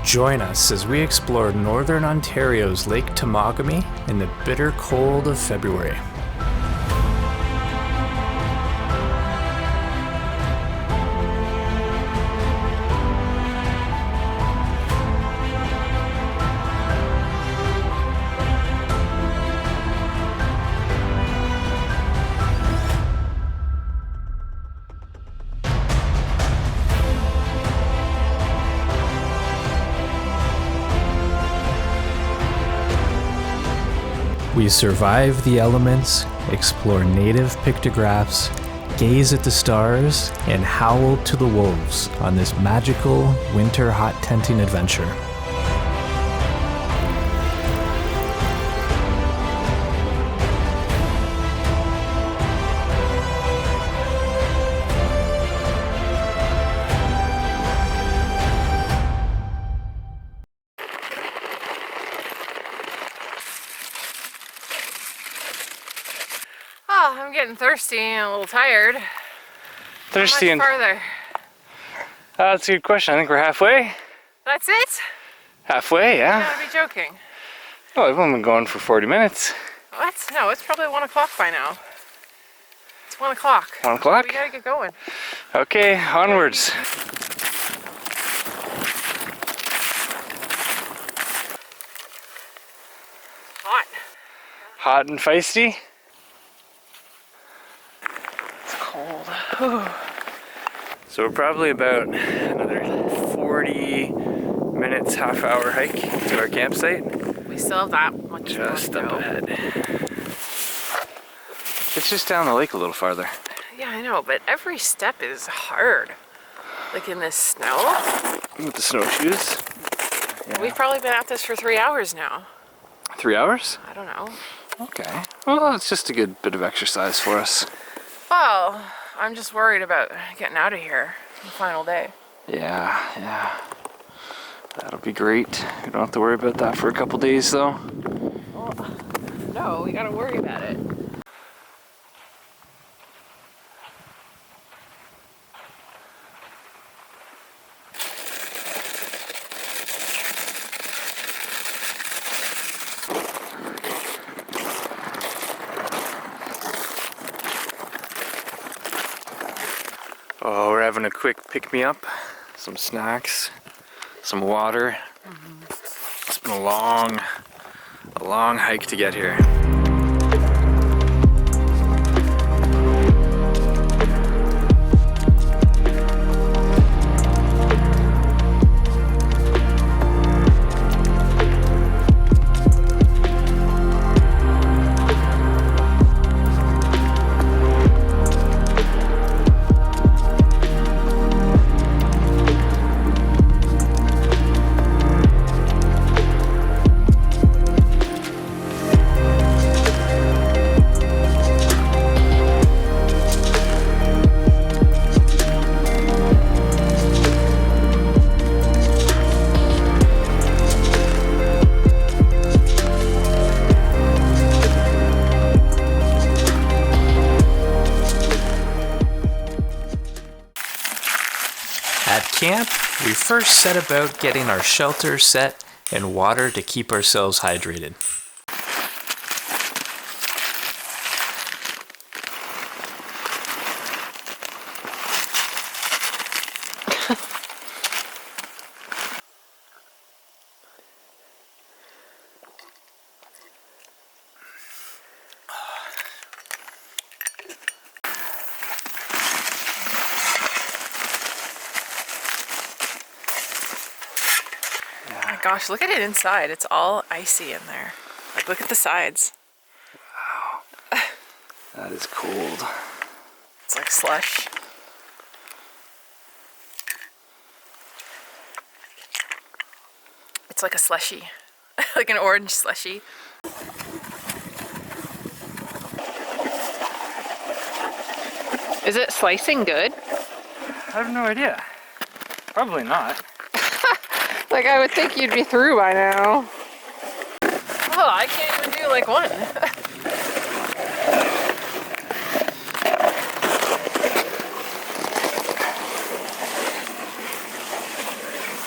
Join us as we explore northern Ontario's Lake Temagami in the bitter cold of February. We survive the elements, explore native pictographs, gaze at the stars, and howl to the wolves on this magical winter hot tenting adventure. Oh, I'm getting thirsty and a little tired. Thirsty and How much farther? That's a good question. I think we're halfway. That's it? Halfway, You yeah. gotta be joking. Oh, I've only been going for 40 minutes. What? No, it's probably 1 o'clock by now. It's 1 o'clock. 1 o'clock? We gotta get going. Okay, onwards. Hot. Hot and feisty. It's cold. So we're probably about another 40 minutes, half hour hike to our campsite. We still have that much Just more to up go. ahead. It's just down the lake a little farther. Yeah, I know, but every step is hard. Like in this snow. With the snowshoes. Yeah. We've probably been at this for 3 hours now. 3 hours? I don't know. Okay. Well, it's just a good bit of exercise for us. Well, I'm just worried about getting out of here the final day. Yeah. That'll be great. We don't have to worry about that for a couple days, though. Well, no, we gotta worry about it. Oh, we're having a quick pick-me-up. Some snacks, some water. It's been a long hike to get here. At camp, we first set about getting our shelter set and water to keep ourselves hydrated. Oh my gosh, look at it inside. It's all icy in there. Like, look at the sides. That is cold. It's like slush. It's like a slushy. Like an orange slushy. Is it slicing good? I have no idea. Probably not. Like, I would think you'd be through by now. Oh, I can't even do like one.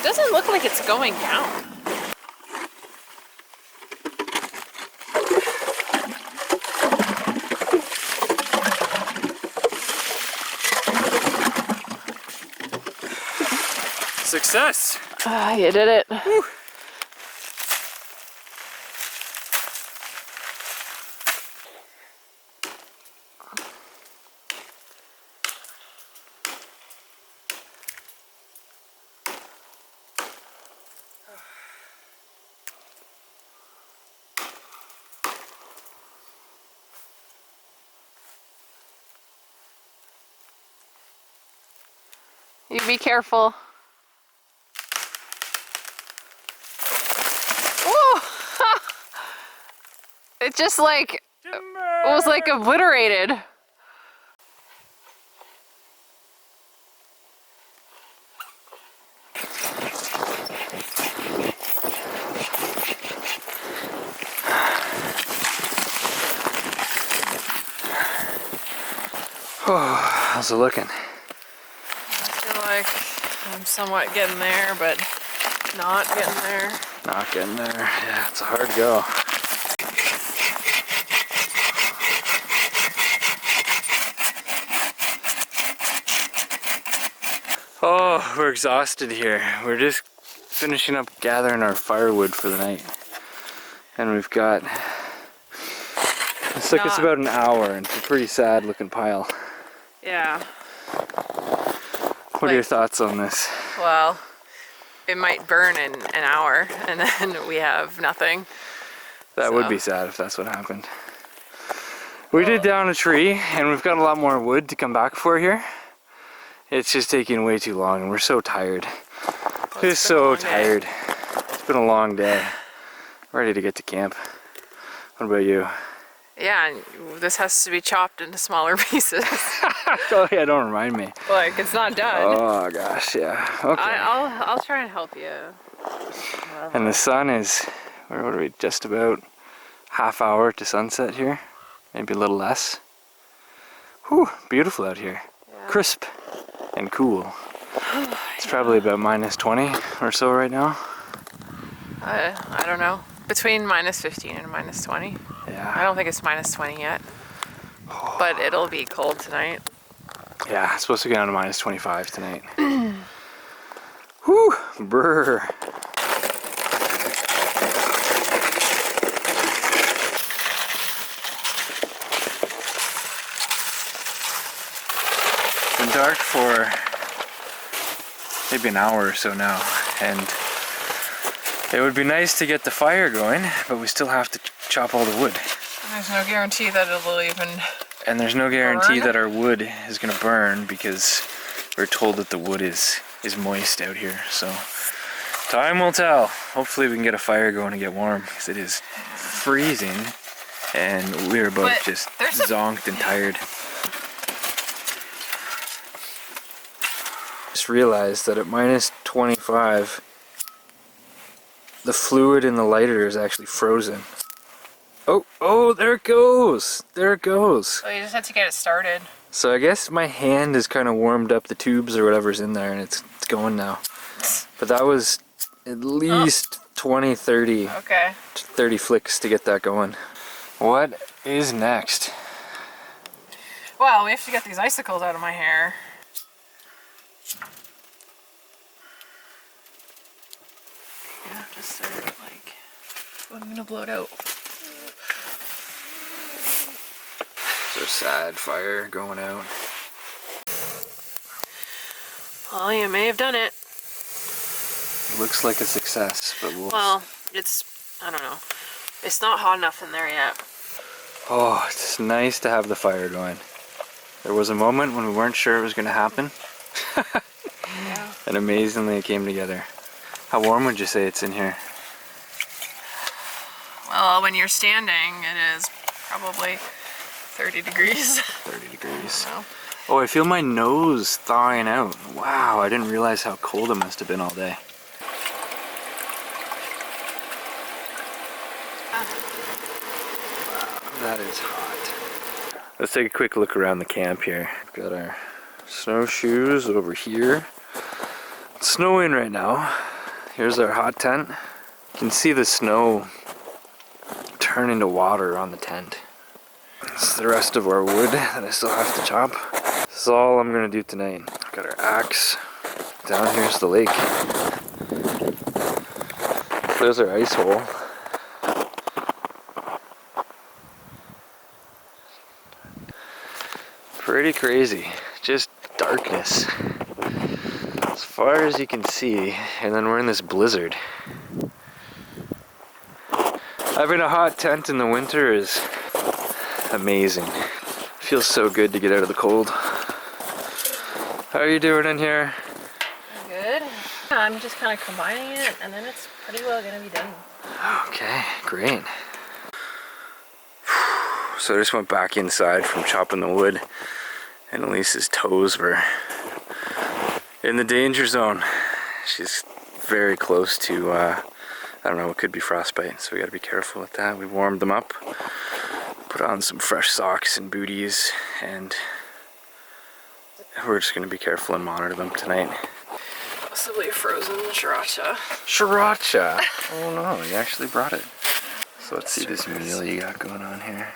Doesn't look like it's going down. Success! You did it. Whew. You be careful. Whoa! It just like was like obliterated. Oh, how's it looking? I feel like I'm somewhat getting there, but not getting there. Not getting there. Yeah, it's a hard go. Oh, we're exhausted here. We're just finishing up gathering our firewood for the night. And we've got... It took us about an hour, and it's a pretty sad looking pile. Yeah. What are your thoughts on this? Well, it might burn in an hour, and then we have nothing. That would be sad if that's what happened. We did down a tree, and we've got a lot more wood to come back for here. It's just taking way too long, and we're so tired. Just so tired. It's been a long day. Ready to get to camp. What about you? Yeah, and this has to be chopped into smaller pieces. Oh yeah, don't remind me. Like, it's not done. Oh gosh, yeah. Okay. I'll try and help you. And the sun is, what are we, just about half hour to sunset here? Maybe a little less. Whew, beautiful out here. Yeah. Crisp and cool. It's probably about -20 or so right now. I don't know. Between -15 and -20. I Yeah. don't think it's -20 yet. But it'll be cold tonight. Yeah, it's supposed to get down to -25 tonight. Whew, brr. It's been dark for maybe an hour or so now, and it would be nice to get the fire going, but we still have to chop all the wood. There's no guarantee that it'll even... And there's no guarantee burn? that our wood is going to burn because we're told that the wood is moist out here. So time will tell. Hopefully we can get a fire going and get warm because it is freezing and we're both But just there's a- zonked and tired. Just realized that at -25 the fluid in the lighter is actually frozen. Oh, there it goes! There it goes! Well, you just have to get it started. So I guess my hand has kind of warmed up the tubes or whatever's in there and it's going now. But that was at least 20, 30, Okay. 30 flicks to get that going. What is next? Well, we have to get these icicles out of my hair. You have to start, like... I'm gonna blow it out. So sad, fire going out. Well, you may have done it. Looks like a success, but we'll... Well, it's... I don't know. It's not hot enough in there yet. Oh, it's nice to have the fire going. There was a moment when we weren't sure it was going to happen. Yeah. And amazingly it came together. How warm would you say it's in here? Well, when you're standing, it is probably 30 degrees. 30 degrees. So, Oh, I feel my nose thawing out. Wow, I didn't realize how cold it must have been all day. That is hot. Let's take a quick look around the camp here. We've got our snowshoes over here. It's snowing right now. Here's our hot tent. You can see the snow turn into water on the tent. This is the rest of our wood that I still have to chop. This is all I'm gonna do tonight. Got our axe. Down here's the lake. There's our ice hole. Pretty crazy. Just darkness as far as you can see, and then we're in this blizzard. Having a hot tent in the winter is amazing. Feels so good to get out of the cold. How are you doing in here? Good. I'm just kind of combining it, and then it's pretty well gonna be done. Okay, great. So I just went back inside from chopping the wood, and Elise's toes were in the danger zone. She's very close to, I don't know, it could be frostbite, so we gotta be careful with that. We warmed them up, put on some fresh socks and booties, and we're just gonna be careful and monitor them tonight. Possibly frozen sriracha. Sriracha! Oh no, you actually brought it. So let's see this meal you got going on here.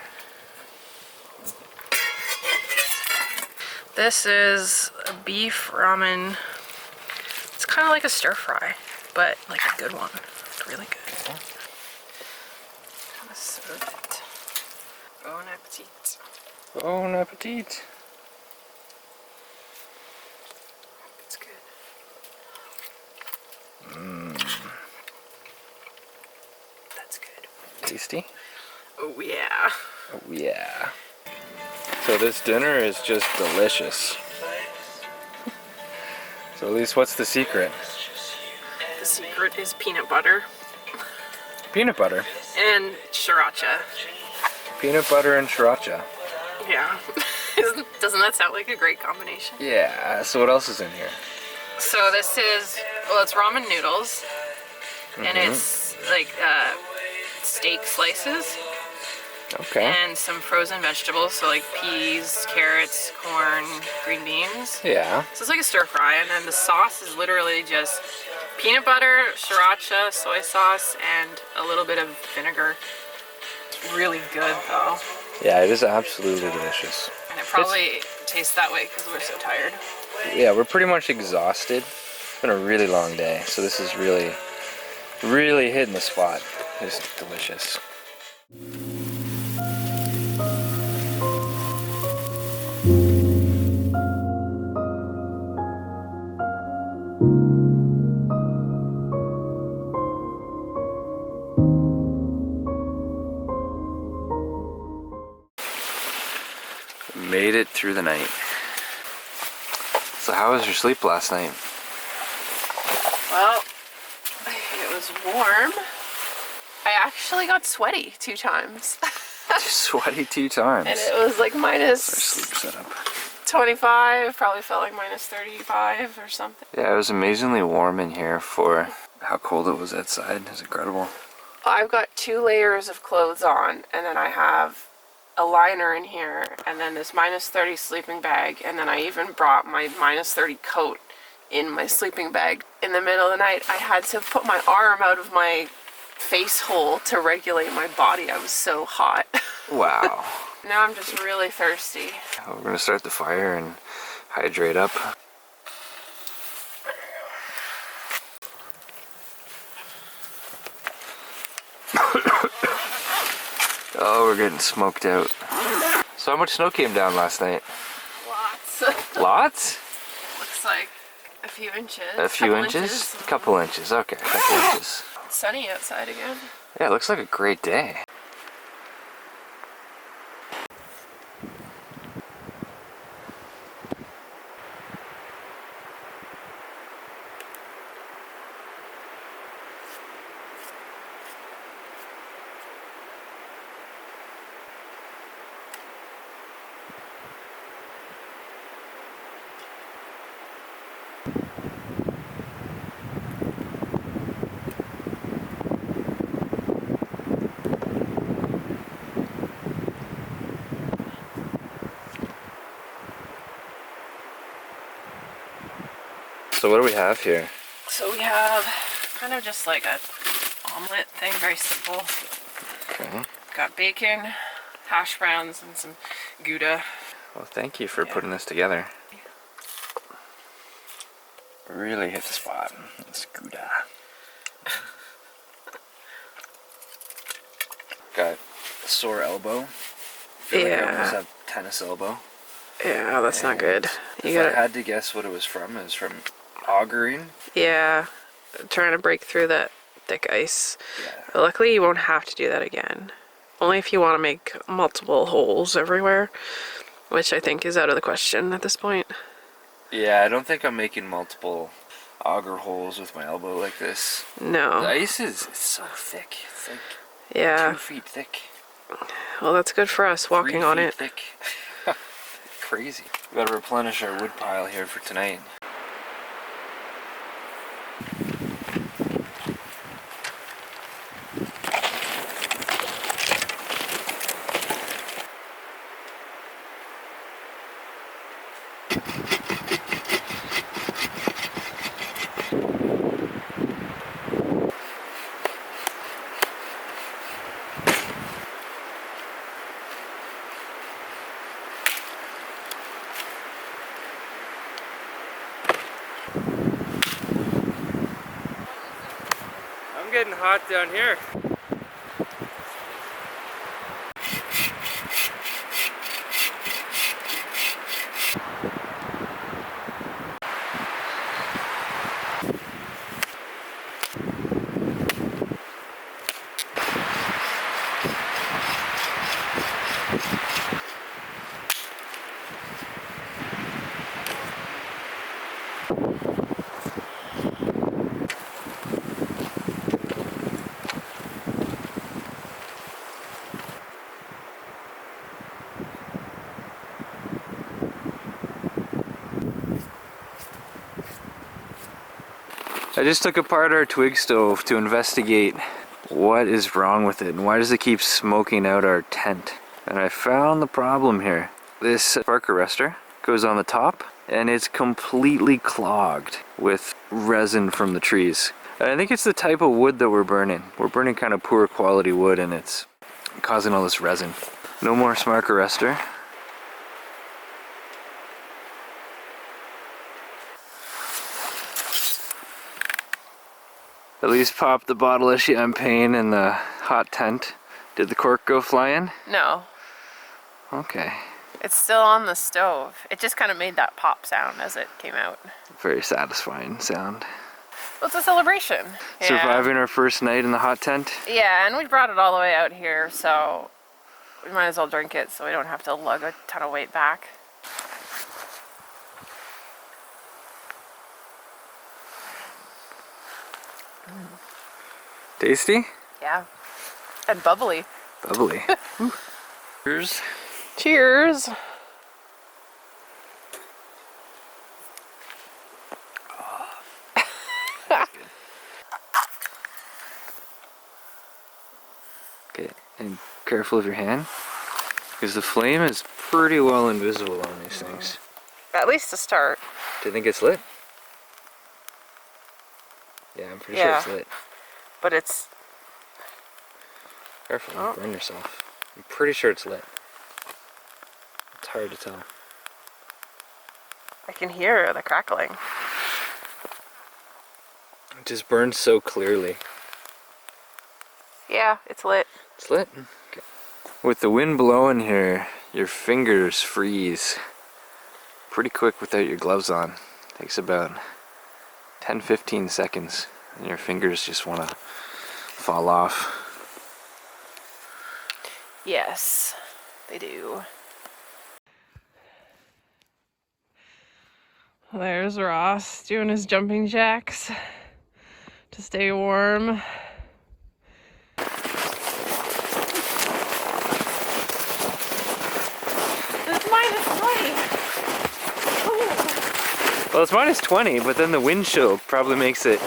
This is a beef ramen. It's kind of like a stir fry, but like a good one. It's really good. Kind of serve it. Bon appetit. Bon appetit! It's good. That's good. Tasty? Oh yeah. Oh yeah. So this dinner is just delicious. So Elise, what's the secret? The secret is peanut butter Peanut butter. and sriracha. Peanut butter and sriracha. Yeah. Doesn't that sound like a great combination? Yeah, so what else is in here? So this is, well, it's ramen noodles, and it's like steak slices, Okay. and some frozen vegetables, so like peas, carrots, corn, green beans. Yeah. So it's like a stir fry, and then the sauce is literally just peanut butter, sriracha, soy sauce, and a little bit of vinegar. It's really good though, Yeah, it is absolutely delicious. and it probably tastes that way because we're so tired. Yeah, we're pretty much exhausted. It's been a really long day, so this is really, really hitting the spot. It's delicious. Made it through the night. So how was your sleep last night? Well, it was warm. I actually got sweaty 2 times. Sweaty 2 times. And it was like Our minus sleep setup. 25, probably felt like minus 35 or something. Yeah, it was amazingly warm in here for how cold it was outside. It was incredible. I've got 2 layers of clothes on, and then I have a liner in here, and then this minus 30 sleeping bag, and then I even brought my minus 30 coat in my sleeping bag. In the middle of the night, I had to put my arm out of my face hole to regulate my body. I was so hot. Wow. Now I'm just really thirsty. We're gonna start the fire and hydrate up. Oh, we're getting smoked out. So how much snow came down last night? Lots. Lots? Looks like a few inches. A few inches? A couple inches, okay, a couple inches. It's sunny outside again. Yeah, it looks like a great day. So what do we have here? So we have kind of just like a omelet thing, very simple. Okay. Got bacon, hash browns, and some Gouda. Well, thank you for putting this together. Really hit the spot. It's Gouda. Got a sore elbow. Feel like I almost have tennis elbow. Yeah, that's not good. If I had to guess what it was from augering. Yeah, trying to break through that thick ice. Yeah. But luckily, you won't have to do that again. Only if you want to make multiple holes everywhere, which I think is out of the question at this point. Yeah, I don't think I'm making multiple auger holes with my elbow like this. No. The ice is so thick. It's like 2 feet thick. Well, that's good for us walking on it. Thick. Crazy. We gotta replenish our wood pile here for tonight. I'm getting hot down here. I just took apart our twig stove to investigate what is wrong with it and why does it keep smoking out our tent. And I found the problem here. This spark arrestor goes on the top and it's completely clogged with resin from the trees. And I think it's the type of wood that we're burning. We're burning kind of poor quality wood and it's causing all this resin. No more spark arrestor. Elise popped the bottle of champagne in the hot tent. Did the cork go flying? No. Okay. It's still on the stove. It just kind of made that pop sound as it came out. Very satisfying sound. Well, it's a celebration. Surviving our first night in the hot tent? Yeah, and we brought it all the way out here, so we might as well drink it so we don't have to lug a ton of weight back. Tasty? Yeah. And bubbly. Bubbly. Cheers. Cheers. Okay, and careful of your hand, because the flame is pretty well invisible on these things. At least to start. Do you think it's lit? Yeah, I'm pretty sure it's lit. But it's... Careful, you burn yourself. I'm pretty sure it's lit. It's hard to tell. I can hear the crackling. It just burns so clearly. Yeah, it's lit. It's lit. Okay. With the wind blowing here, your fingers freeze pretty quick without your gloves on. Takes about 10-15 seconds and your fingers just want to fall off. Yes, they do. There's Ross doing his jumping jacks to stay warm. It's -20. Ooh. Well, it's -20, but then the wind chill probably makes it,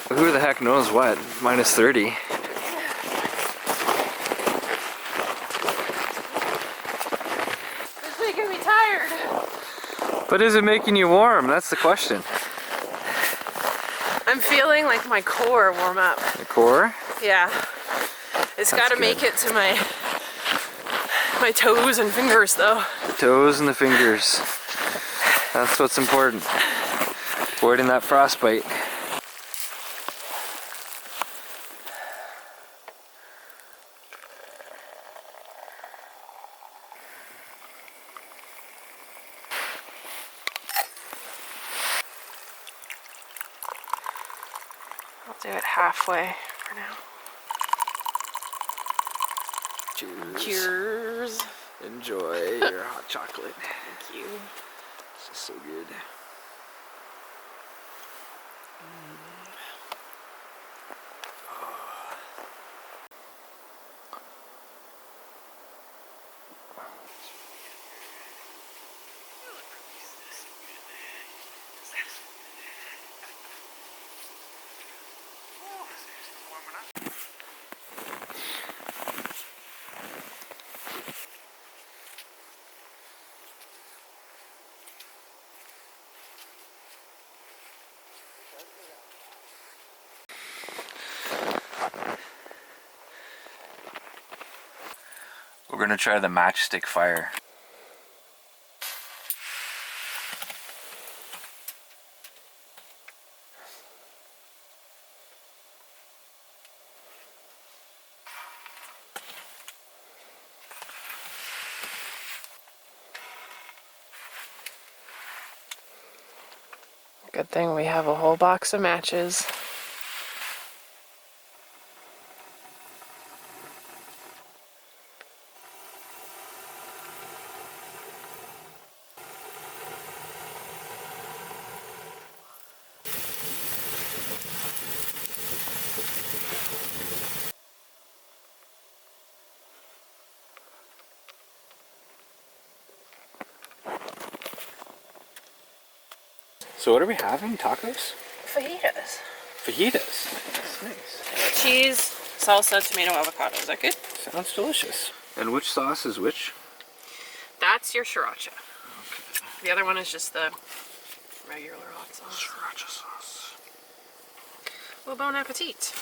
who the heck knows what, -30. It's making me tired. But is it making you warm? That's the question. I'm feeling like my core warm up. The core? Yeah. It's got to make it to my toes and fingers though. The toes and the fingers. That's what's important. Avoiding that frostbite. I'll do it halfway for now. Cheers. Cheers. Enjoy your hot chocolate. Thank you. This is so good. We're gonna try the matchstick fire. Good thing we have a whole box of matches. So what are we having? Tacos? Fajitas. Fajitas. That's nice. Cheese, salsa, tomato, avocado. Is that good? Sounds delicious. And which sauce is which? That's your sriracha. Okay. The other one is just the regular hot sauce. Sriracha sauce. Well, bon appetit.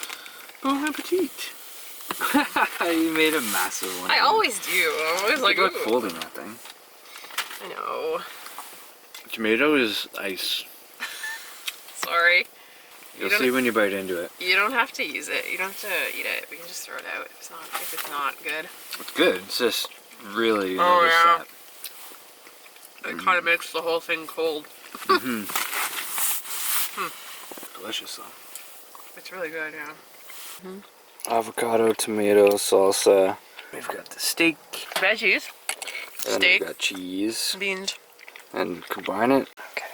Bon appetit. You made a massive one. I always do. I'm always like, Good luck ooh. folding that thing. I know. Tomato is ice. Sorry. You'll see when you bite into it. You don't have to use it. You don't have to eat it. We can just throw it out if it's not good. It's good. It's just really Oh, that. It kind of makes the whole thing cold. Delicious though. It's really good, yeah. Avocado, tomato, salsa. We've got the steak. Veggies. And then Steak. we've got cheese. Beans. And combine it. Okay.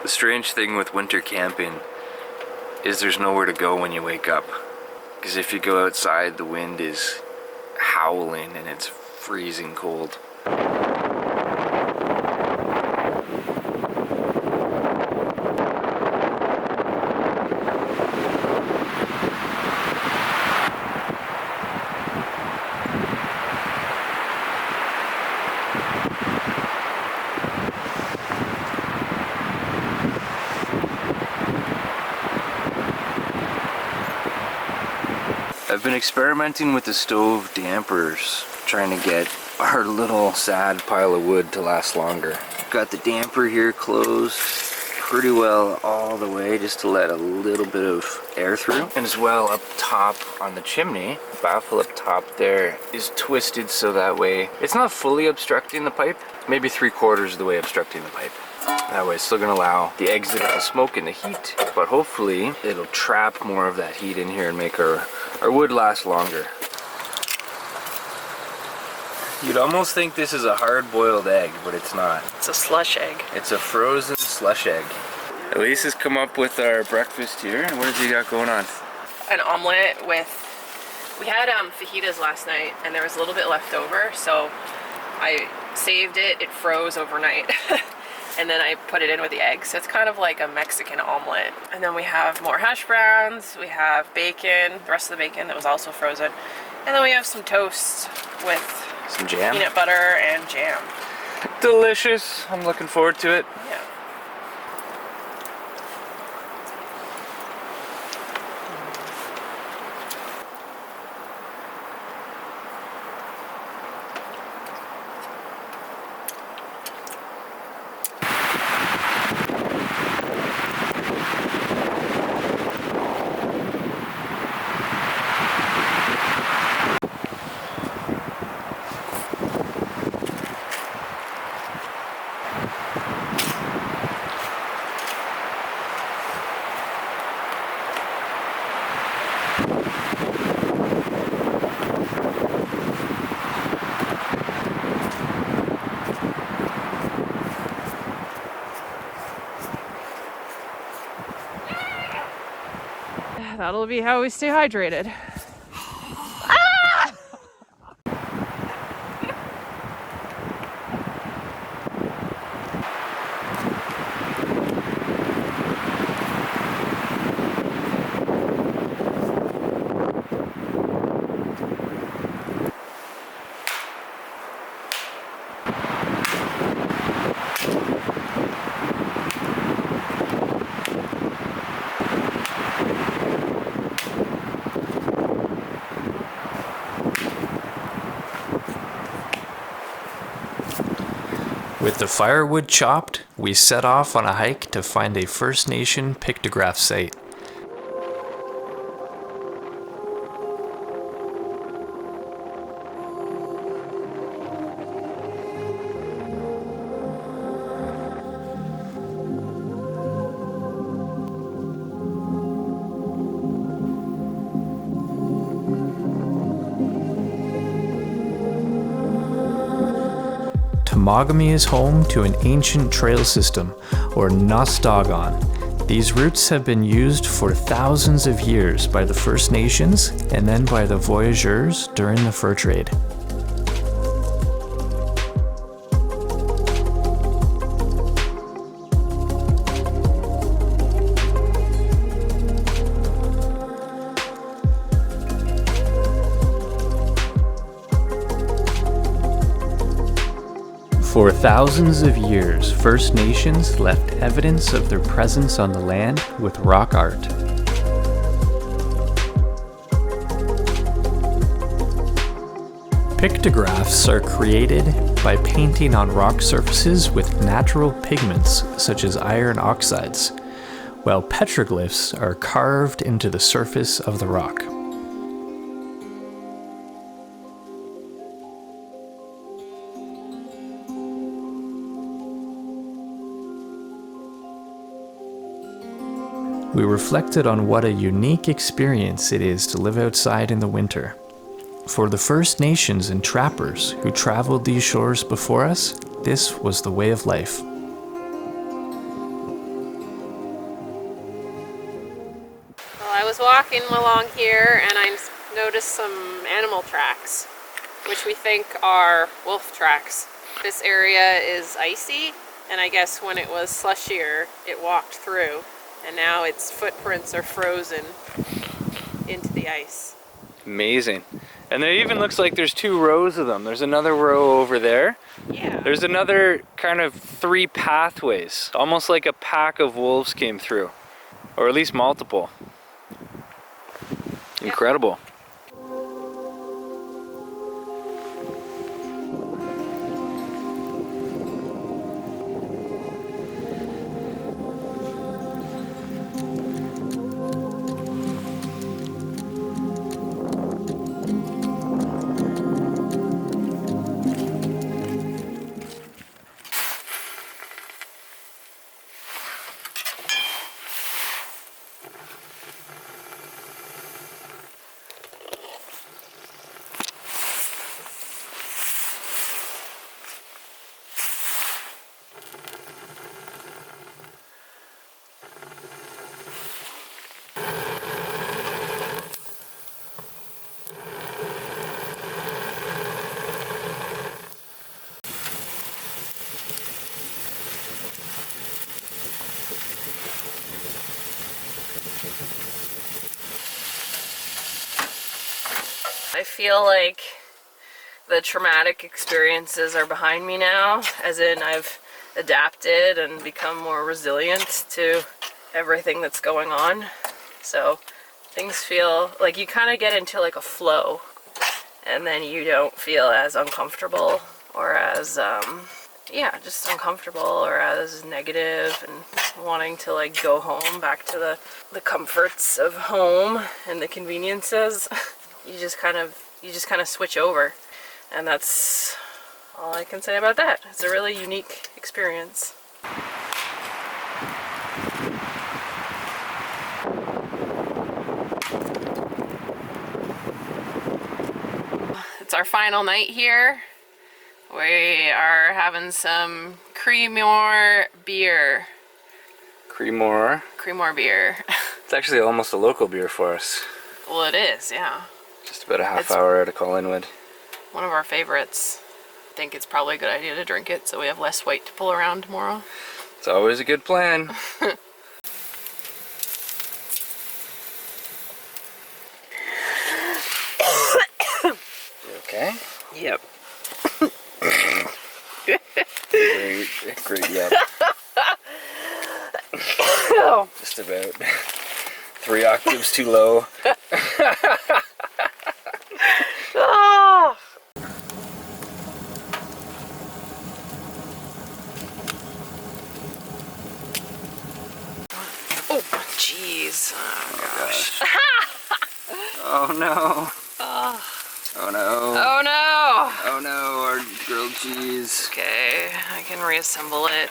The strange thing with winter camping is there's nowhere to go when you wake up. Because if you go outside, the wind is howling and it's freezing cold. I've been experimenting with the stove dampers, trying to get our little sad pile of wood to last longer. Got the damper here closed, pretty well all the way just to let a little bit of air through. And as well up top on the chimney, the baffle up top there is twisted so that way it's not fully obstructing the pipe, maybe 3/4 of the way obstructing the pipe. That way it's still gonna allow the exit of the smoke and the heat, but hopefully it'll trap more of that heat in here and make our wood last longer. You'd almost think this is a hard-boiled egg, but it's not. It's a slush egg. It's a frozen slush egg. Elise has come up with our breakfast here, and what has he got going on? An omelet with, we had fajitas last night, and there was a little bit left over, so I saved it, it froze overnight. And then I put it in with the eggs. So it's kind of like a Mexican omelet. And then we have more hash browns, we have bacon, the rest of the bacon that was also frozen. And then we have some toast with some jam, peanut butter and jam. Delicious. I'm looking forward to it. Yeah. That'll be how we stay hydrated. With the firewood chopped, we set off on a hike to find a First Nation pictograph site. Temagami is home to an ancient trail system, or Nostagon. These routes have been used for thousands of years by the First Nations and then by the voyageurs during the fur trade. For thousands of years, First Nations left evidence of their presence on the land with rock art. Pictographs are created by painting on rock surfaces with natural pigments such as iron oxides, while petroglyphs are carved into the surface of the rock. We reflected on what a unique experience it is to live outside in the winter. For the First Nations and trappers who traveled these shores before us, this was the way of life. Well, I was walking along here and I noticed some animal tracks, which we think are wolf tracks. This area is icy, and I guess when it was slushier, it walked through. And now its footprints are frozen into the ice. Amazing. And there even looks like there's 2 rows of them. There's another row over there. Yeah. There's another kind of 3 pathways. Almost like a pack of wolves came through. Or at least multiple. Incredible. feel like the traumatic experiences are behind me now, as in I've adapted and become more resilient to everything that's going on. So things feel like you kind of get into like a flow, and then you don't feel as uncomfortable or as yeah, just uncomfortable or as negative and wanting to like go home, back to the comforts of home and the conveniences. You just kind of switch over, and that's all I can say about that. It's a really unique experience. It's our final night here. We are having some Creemore beer. Creemore. Creemore beer. It's actually almost a local beer for us. Well, it is, yeah. Just about a half hour out of Collingwood. One of our favorites. I think it's probably a good idea to drink it so we have less weight to pull around tomorrow. It's always a good plan. You okay? Yep. Great, yep. Just about 3 octaves too low. Oh! Oh, jeez. Oh, gosh. Oh no. Oh. Oh no. Oh, no. Oh no, our grilled cheese. Okay, I can reassemble it.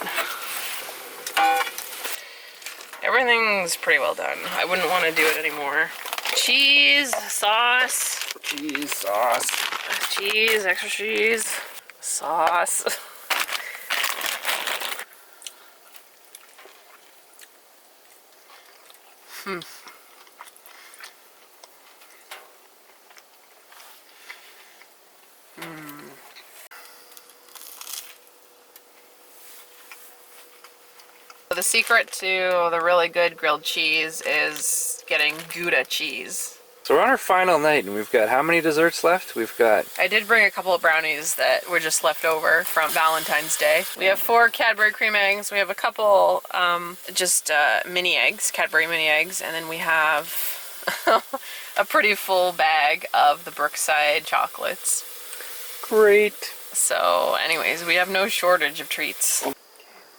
Everything's pretty well done. I wouldn't want to do it anymore. Cheese, sauce. Cheese, sauce. Cheese, extra cheese, sauce. The secret to the really good grilled cheese is getting Gouda cheese. So we're on our final night and we've got how many desserts left? We've got... I did bring a couple of brownies that were just left over from Valentine's Day. We have 4 Cadbury cream eggs. We have a couple mini eggs, Cadbury mini eggs, and then we have a pretty full bag of the Brookside chocolates. Great. So anyways, we have no shortage of treats.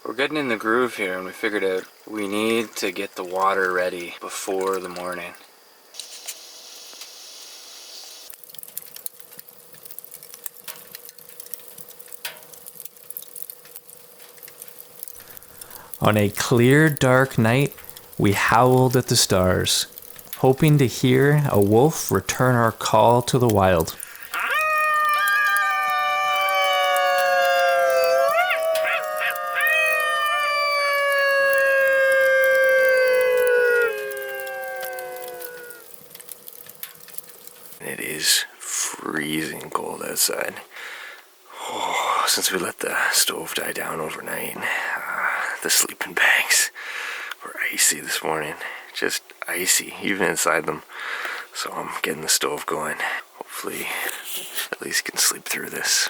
We're getting in the groove here and we figured out we need to get the water ready before the morning. On a clear, dark night, we howled at the stars, hoping to hear a wolf return our call to the wild. It is freezing cold outside. Oh, since we let the stove die down overnight, the sleeping bags were icy this morning. Just icy, even inside them. So I'm getting the stove going. Hopefully, Elise can sleep through this.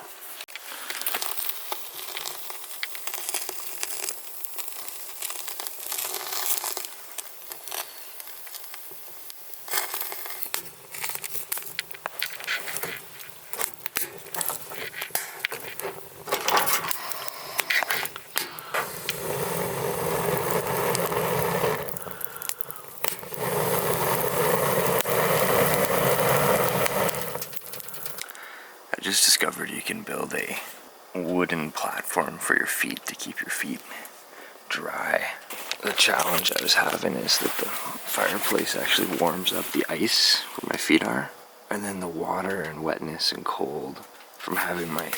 I just discovered you can build a wooden platform for your feet to keep your feet dry. The challenge I was having is that the fireplace actually warms up the ice where my feet are, and then the water and wetness and cold from having my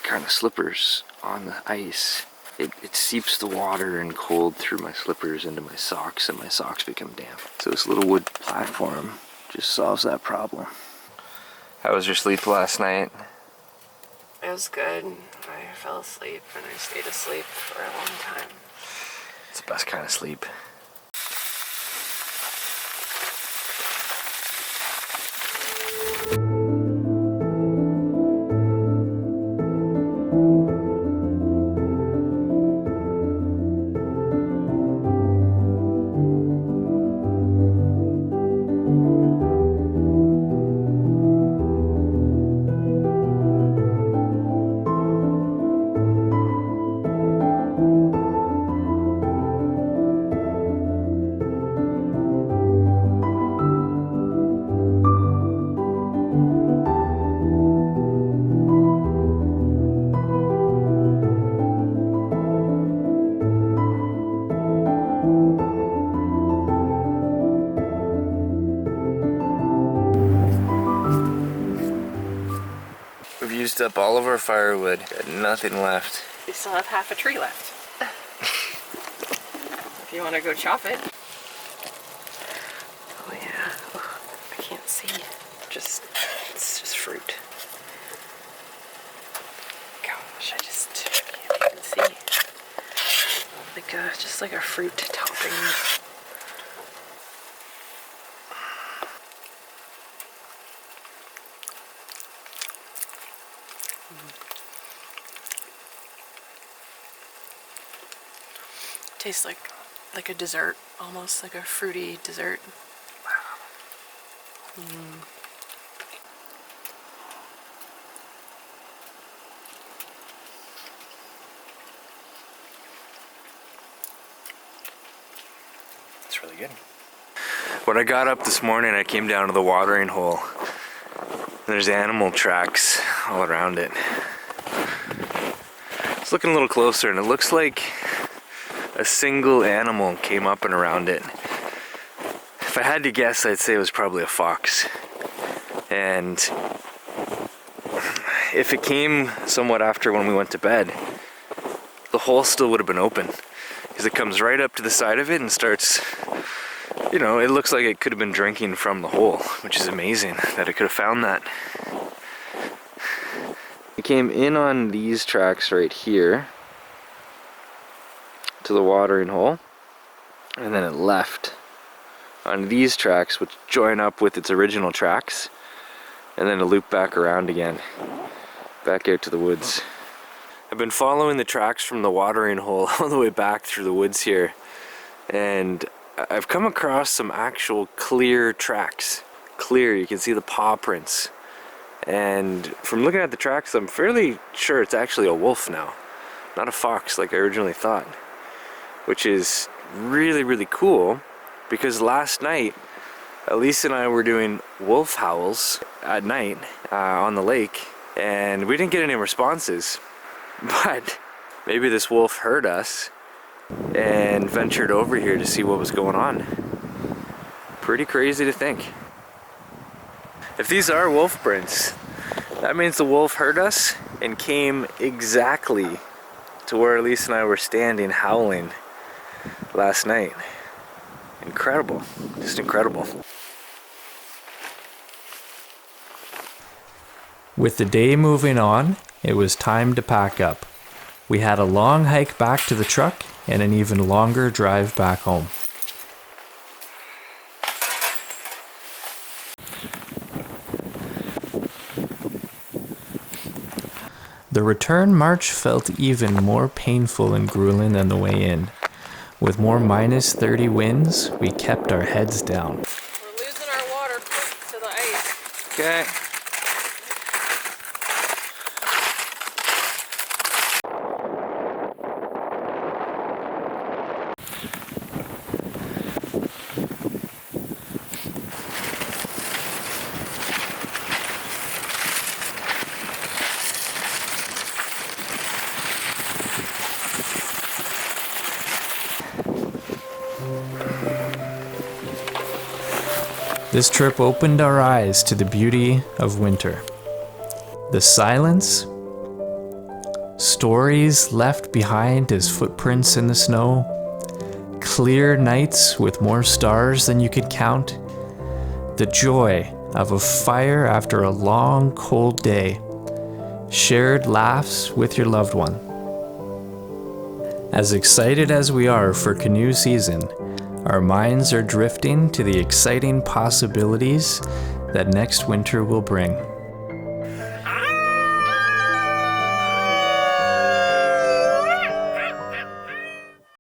kind of slippers on the ice, it seeps the water and cold through my slippers into my socks, and my socks become damp. So this little wood platform just solves that problem. How was your sleep last night? It was good. I fell asleep and I stayed asleep for a long time. It's the best kind of sleep. used up all of our firewood. Got nothing left. We still have half a tree left. If you want to go chop it. Oh yeah. Oh, I can't see. It's just fruit. Gosh, I just can't even see. Just like a fruit topping. Tastes like a dessert, almost like a fruity dessert. Wow. It's really good. When I got up this morning, I came down to the watering hole. There's animal tracks all around it. I was looking a little closer, and it looks like a single animal came up and around it. If I had to guess, I'd say it was probably a fox. And if it came somewhat after when we went to bed, the hole still would have been open, because it comes right up to the side of it and starts, you know, it looks like it could have been drinking from the hole, which is amazing that it could have found that. It came in on these tracks right here to the watering hole, and then it left on these tracks, which join up with its original tracks, and then it looped back around again, back out to the woods. I've been following the tracks from the watering hole all the way back through the woods here, and I've come across some actual clear tracks. Clear, you can see the paw prints. And from looking at the tracks, I'm fairly sure it's actually a wolf now, not a fox like I originally thought. Which is really, really cool, because last night Elise and I were doing wolf howls at night on the lake, and we didn't get any responses. But maybe this wolf heard us and ventured over here to see what was going on. Pretty crazy to think. If these are wolf prints, that means the wolf heard us and came exactly to where Elise and I were standing howling last night. Incredible, just incredible. With the day moving on, it was time to pack up. We had a long hike back to the truck and an even longer drive back home. The return march felt even more painful and grueling than the way in. With more -30 winds, we kept our heads down. We're losing our water to the ice. Okay. This trip opened our eyes to the beauty of winter. The silence, stories left behind as footprints in the snow, clear nights with more stars than you could count, the joy of a fire after a long, cold day, shared laughs with your loved one. As excited as we are for canoe season, our minds are drifting to the exciting possibilities that next winter will bring.